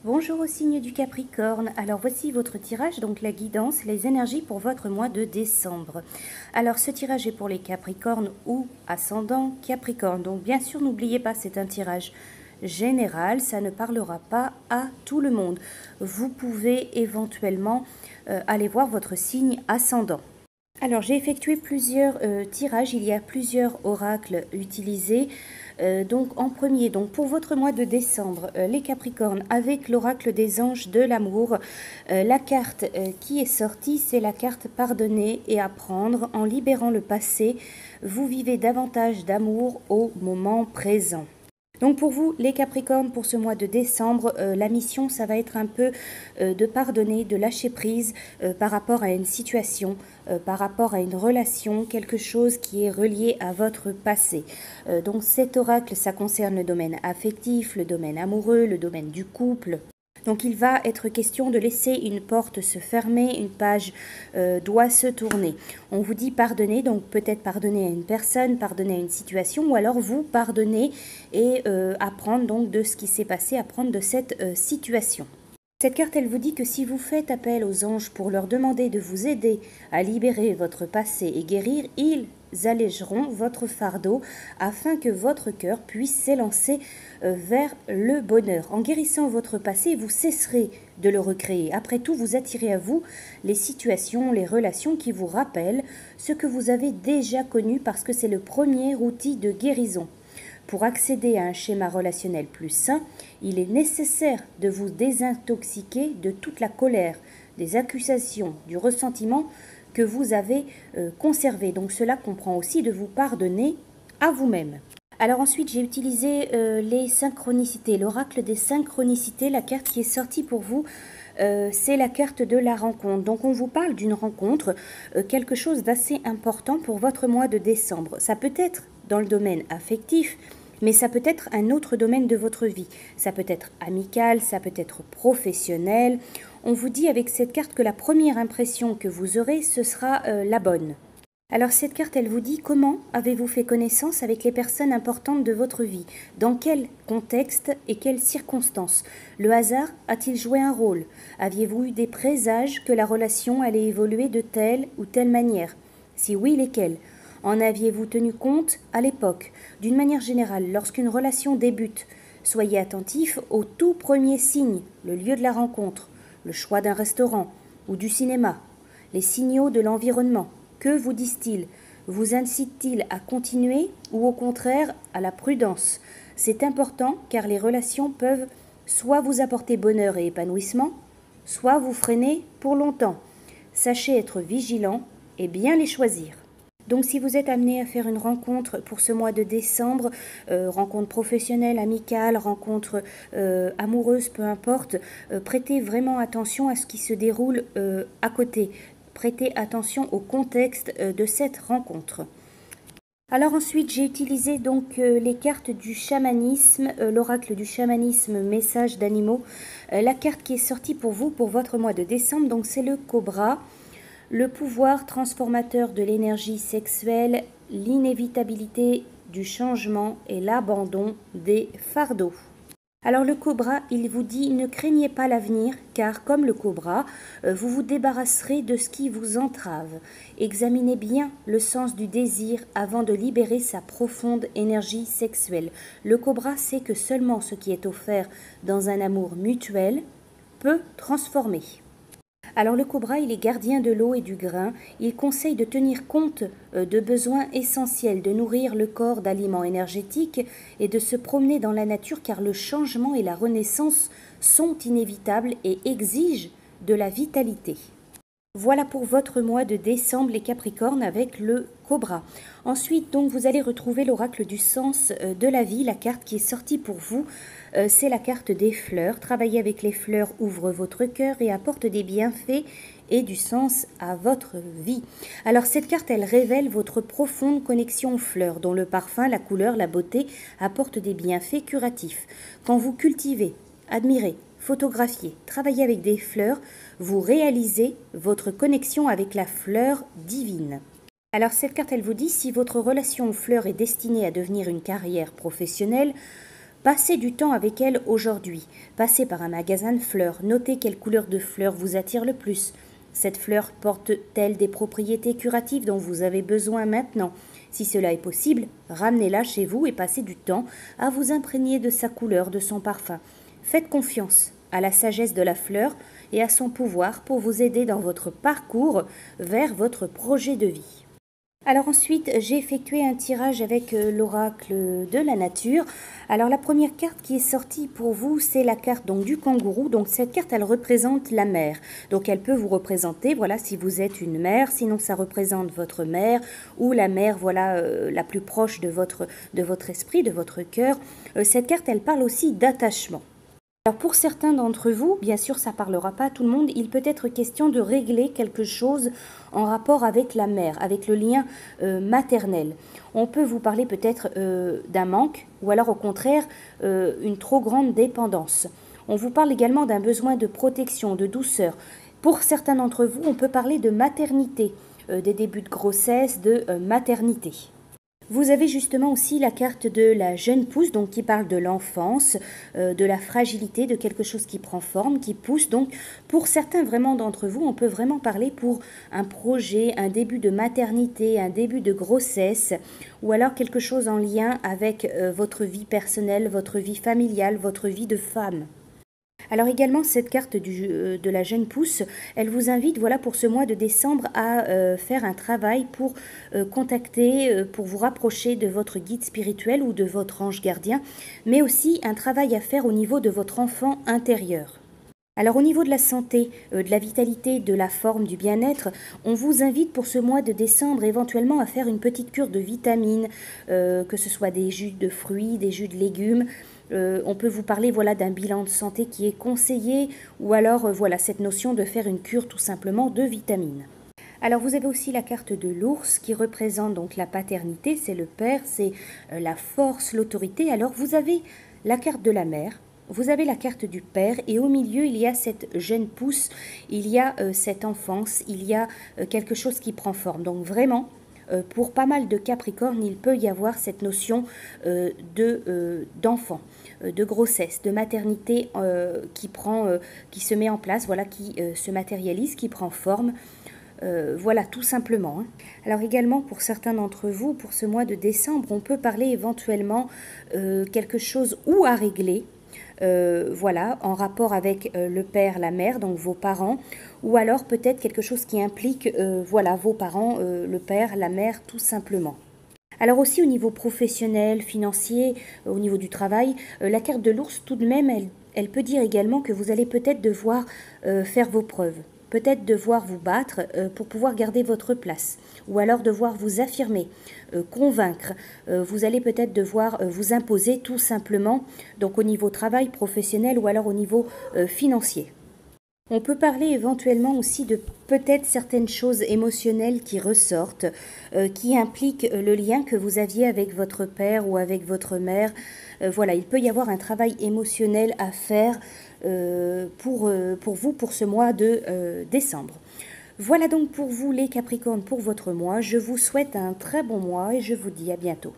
Bonjour au signe du Capricorne. Alors voici votre tirage, donc la guidance, les énergies pour votre mois de décembre. Alors ce tirage est pour les Capricornes ou ascendant Capricorne. Donc bien sûr n'oubliez pas, c'est un tirage général, ça ne parlera pas à tout le monde. Vous pouvez éventuellement aller voir votre signe ascendant. Alors j'ai effectué plusieurs tirages, il y a plusieurs oracles utilisés. Donc en premier, donc pour votre mois de décembre, les Capricornes, avec l'oracle des anges de l'amour, la carte qui est sortie, c'est la carte pardonner et apprendre. En libérant le passé, vous vivez davantage d'amour au moment présent. Donc pour vous, les Capricornes, pour ce mois de décembre, la mission, ça va être un peu de pardonner, de lâcher prise par rapport à une situation, par rapport à une relation, quelque chose qui est relié à votre passé. Donc cet oracle, ça concerne le domaine affectif, le domaine amoureux, le domaine du couple. Donc il va être question de laisser une porte se fermer, une page doit se tourner. On vous dit pardonner, donc peut-être pardonner à une personne, pardonner à une situation, ou alors vous pardonner et apprendre donc de ce qui s'est passé, apprendre de cette situation. Cette carte, elle vous dit que si vous faites appel aux anges pour leur demander de vous aider à libérer votre passé et guérir, ils allégeront votre fardeau afin que votre cœur puisse s'élancer vers le bonheur. En guérissant votre passé, vous cesserez de le recréer. Après tout, vous attirez à vous les situations, les relations qui vous rappellent ce que vous avez déjà connu parce que c'est le premier outil de guérison. Pour accéder à un schéma relationnel plus sain, il est nécessaire de vous désintoxiquer de toute la colère, des accusations, du ressentiment que vous avez conservé. Donc cela comprend aussi de vous pardonner à vous-même. Alors ensuite, j'ai utilisé les synchronicités, l'oracle des synchronicités, la carte qui est sortie pour vous. C'est la carte de la rencontre. Donc on vous parle d'une rencontre, quelque chose d'assez important pour votre mois de décembre. Ça peut être dans le domaine affectif, mais ça peut être un autre domaine de votre vie. Ça peut être amical, ça peut être professionnel. On vous dit avec cette carte que la première impression que vous aurez, ce sera la bonne. Alors cette carte, elle vous dit comment avez-vous fait connaissance avec les personnes importantes de votre vie? Dans quel contexte et quelles circonstances? Le hasard a-t-il joué un rôle? Aviez-vous eu des présages que la relation allait évoluer de telle ou telle manière? Si oui, lesquelles? En aviez-vous tenu compte à l'époque? D'une manière générale, lorsqu'une relation débute, soyez attentif aux tout premiers signes, le lieu de la rencontre, le choix d'un restaurant ou du cinéma, les signaux de l'environnement. Que vous disent-ils? Vous incitent-ils à continuer ou au contraire à la prudence? C'est important car les relations peuvent soit vous apporter bonheur et épanouissement, soit vous freiner pour longtemps. Sachez être vigilant et bien les choisir. Donc si vous êtes amené à faire une rencontre pour ce mois de décembre, rencontre professionnelle, amicale, rencontre amoureuse, peu importe, prêtez vraiment attention à ce qui se déroule à côté. Prêtez attention au contexte de cette rencontre. Alors ensuite, j'ai utilisé donc les cartes du chamanisme, l'oracle du chamanisme, message d'animaux. La carte qui est sortie pour vous, pour votre mois de décembre, donc c'est le cobra. Le pouvoir transformateur de l'énergie sexuelle, l'inévitabilité du changement et l'abandon des fardeaux. Alors le cobra, il vous dit ne craignez pas l'avenir car comme le cobra, vous vous débarrasserez de ce qui vous entrave. Examinez bien le sens du désir avant de libérer sa profonde énergie sexuelle. Le cobra sait que seulement ce qui est offert dans un amour mutuel peut transformer. Alors le cobra, il est gardien de l'eau et du grain. Il conseille de tenir compte de besoins essentiels, de nourrir le corps d'aliments énergétiques et de se promener dans la nature car le changement et la renaissance sont inévitables et exigent de la vitalité. Voilà pour votre mois de décembre les Capricornes avec le cobra. Ensuite, donc, vous allez retrouver l'oracle du sens de la vie, la carte qui est sortie pour vous. C'est la carte des fleurs. Travailler avec les fleurs ouvre votre cœur et apporte des bienfaits et du sens à votre vie. Alors cette carte, elle révèle votre profonde connexion aux fleurs, dont le parfum, la couleur, la beauté apportent des bienfaits curatifs. Quand vous cultivez, admirez, photographiez, travaillez avec des fleurs, vous réalisez votre connexion avec la fleur divine. Alors cette carte, elle vous dit si votre relation aux fleurs est destinée à devenir une carrière professionnelle, Passez du temps avec elle aujourd'hui. Passez par un magasin de fleurs. Notez quelle couleur de fleurs vous attire le plus. Cette fleur porte-t-elle des propriétés curatives dont vous avez besoin maintenant? Si cela est possible, ramenez-la chez vous et passez du temps à vous imprégner de sa couleur, de son parfum. Faites confiance à la sagesse de la fleur et à son pouvoir pour vous aider dans votre parcours vers votre projet de vie. Alors ensuite, j'ai effectué un tirage avec l'oracle de la nature. Alors la première carte qui est sortie pour vous, c'est la carte donc du kangourou. Donc cette carte, elle représente la mère. Donc elle peut vous représenter, voilà, si vous êtes une mère. Sinon, ça représente votre mère ou la mère, voilà, la plus proche de votre esprit, de votre cœur. Cette carte, elle parle aussi d'attachement. Alors pour certains d'entre vous, bien sûr ça ne parlera pas à tout le monde, il peut être question de régler quelque chose en rapport avec la mère, avec le lien maternel. On peut vous parler peut-être d'un manque ou alors au contraire une trop grande dépendance. On vous parle également d'un besoin de protection, de douceur. Pour certains d'entre vous, on peut parler de maternité, des débuts de grossesse, de maternité. Vous avez justement aussi la carte de la jeune pousse, donc qui parle de l'enfance, de la fragilité, de quelque chose qui prend forme, qui pousse. Donc pour certains vraiment d'entre vous, on peut vraiment parler pour un projet, un début de maternité, un début de grossesse, ou alors quelque chose en lien avec votre vie personnelle, votre vie familiale, votre vie de femme. Alors également, cette carte de la jeune pousse, elle vous invite, voilà, pour ce mois de décembre à faire un travail pour contacter, pour vous rapprocher de votre guide spirituel ou de votre ange gardien, mais aussi un travail à faire au niveau de votre enfant intérieur. Alors au niveau de la santé, de la vitalité, de la forme, du bien-être, on vous invite pour ce mois de décembre éventuellement à faire une petite cure de vitamines, que ce soit des jus de fruits, des jus de légumes. On peut vous parler, voilà, d'un bilan de santé qui est conseillé ou alors voilà, cette notion de faire une cure tout simplement de vitamines. Alors vous avez aussi la carte de l'ours qui représente donc la paternité, c'est le père, c'est la force, l'autorité. Alors vous avez la carte de la mère. Vous avez la carte du père et au milieu, il y a cette jeune pousse, il y a cette enfance, il y a quelque chose qui prend forme. Donc vraiment, pour pas mal de Capricornes, il peut y avoir cette notion d'enfant, de grossesse, de maternité qui se met en place, voilà, qui se matérialise, qui prend forme. Voilà, tout simplement. Alors également, pour certains d'entre vous, pour ce mois de décembre, on peut parler éventuellement quelque chose ou à régler, voilà, en rapport avec le père, la mère, donc vos parents, ou alors peut-être quelque chose qui implique, voilà, vos parents, le père, la mère, tout simplement. Alors aussi au niveau professionnel, financier, au niveau du travail, la carte de l'ours, tout de même, elle peut dire également que vous allez peut-être devoir faire vos preuves. Peut-être devoir vous battre pour pouvoir garder votre place, ou alors devoir vous affirmer, convaincre. Vous allez peut-être devoir vous imposer tout simplement, donc au niveau travail professionnel ou alors au niveau financier. On peut parler éventuellement aussi de peut-être certaines choses émotionnelles qui ressortent, qui impliquent le lien que vous aviez avec votre père ou avec votre mère. Voilà, il peut y avoir un travail émotionnel à faire pour vous pour ce mois de décembre. Voilà donc pour vous les Capricornes pour votre mois. Je vous souhaite un très bon mois et je vous dis à bientôt.